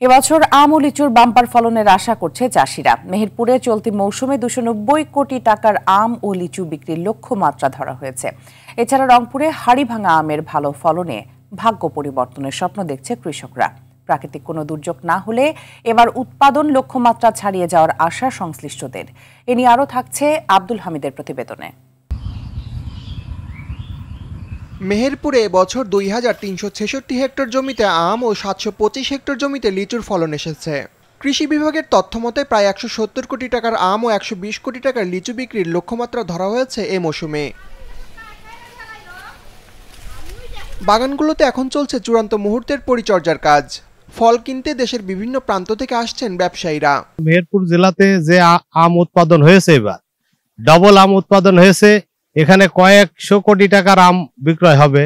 এবছর আম ও লিচুর বাম্পার ফলনের আশা করছে চাষিরা। মেহেরপুরে চলতি মৌসুমে 290 কোটি টাকার আম ও লিচু বিক্রির লক্ষ্যমাত্রা ধরা হয়েছে। এছাড়া রংপুরে হাড়িভাঙা আমের ভালো ফলনে ভাগ্য পরিবর্তনের স্বপ্ন দেখছে কৃষকরা। প্রাকৃতিক কোনো দুর্যোগ না হলে এবার উৎপাদন লক্ষ্যমাত্রা ছাড়িয়ে যাওয়ার আশা সংশ্লিষ্টদের। এ নিয়ে আরও থাকছে আব্দুল হামিদের প্রতিবেদনে। মেহেরপুরে এবছর 2366 হেক্টর জমিতে আম ও 725 হেক্টর জমিতে লিচুর ফলন এসেছে। কৃষি বিভাগের তথ্যমতে প্রায় 170 কোটি টাকার আম ও 120 কোটি টাকার লিচু বিক্রির লক্ষ্যমাত্রা ধরা হয়েছে এ মৌসুমে। বাগানগুলোতে এখন চলছে চূড়ান্ত মুহূর্তের পরিচর্যার কাজ। ফল কিনতে দেশের বিভিন্ন প্রান্ত থেকে আসছেন ব্যবসায়ীরা। মেহেরপুর জেলাতে যে আম উৎপাদন হয়েছে, এবার ডবল আম উৎপাদন হয়েছে। এখানে কয়েকশো কোটি টাকার আম বিক্রয় হবে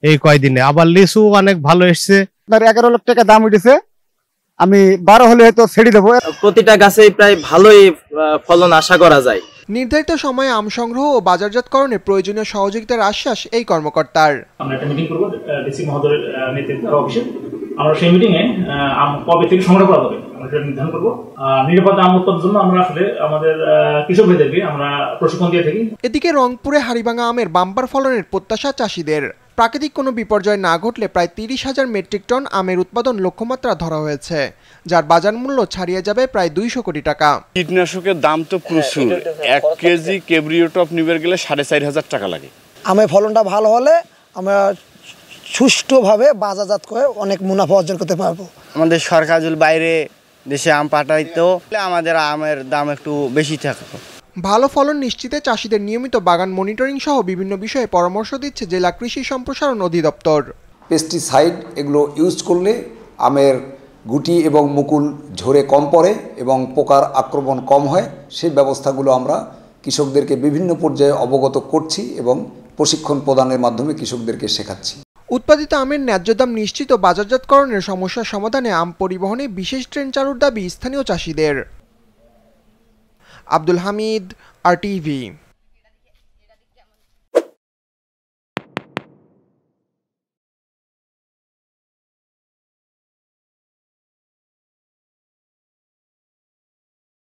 এই কয়দিনে। আবার লিচু অনেক ভালো এসছে। 11 লাখ টাকা দাম উঠেছে, আমি 12 হলে হয়তো ছেড়ে দেবো। প্রতিটা গাছে প্রায় ভালোই ফলন আশা করা যায়। নির্ধারিত সময়ে আম সংগ্রহ ও বাজারজাতকরণে প্রয়োজনীয় সহযোগিতার আশ্বাস এই কর্মকর্তার। আমরা একটা মিটিং করব ডিসি মহোদয়ের নেতৃত্বে অফিসে। আমরা সেই মিটিংয়ে আম কবে থেকে সংগ্রহ করা হবে আমরা সেটা নির্ধারণ করব। নিরাপদ আম উৎপাদনের জন্য আমরা আসলে আমাদের কৃষক ভাইদেরকে আমরা প্রশিক্ষণ দিয়ে থাকি। এদিকে রংপুরে হাড়িভাঙা আমের বাম্পার ফলনের প্রত্যাশা চাষিদের। প্রাকৃতিক কোনো বিপর্যয় না ঘটলে প্রায় 30,000 মেট্রিক টন আমের উৎপাদন লক্ষ্যমাত্রা ধরা হয়েছে, যার বাজার মূল্য ছাড়িয়ে যাবে প্রায় 200 কোটি টাকা। কীটনাশকের দাম তো প্রচুর। 1 কেজি কেব্রিওটপ নিবে গেলে 4,500 টাকা লাগে। আমের ফলনটা ভালো হলে আমরা সুষ্ঠুভাবে বাজারজাত করে অনেক মুনাফা অর্জন করতে পারবো। আমাদের সরকার যদি বাইরে দেশে আম পাঠাইতো আমাদের আমের দাম একটু বেশি থাকতো। ভালো ফলন নিশ্চিতে চাষিদের নিয়মিত বাগান মনিটরিং সহ বিভিন্ন বিষয়ে পরামর্শ দিচ্ছে জেলা কৃষি সম্প্রসারণ অধিদপ্তর। পেস্টিসাইড এগুলো ইউজ করলে আমের গুটি এবং মুকুল ঝরে কম পড়ে এবং পোকার আক্রমণ কম হয়। সেই ব্যবস্থাগুলো আমরা কৃষকদেরকে বিভিন্ন পর্যায়ে অবগত করছি এবং প্রশিক্ষণ প্রদানের মাধ্যমে কৃষকদেরকে শেখাচ্ছি। উৎপাদিত আমের ন্যায্য দাম নিশ্চিত ও বাজারজাতকরণের সমস্যার সমাধানে আম পরিবহনে বিশেষ ট্রেন চালুর দাবি স্থানীয় চাষিদের। আব্দুল হামিদ, RTV।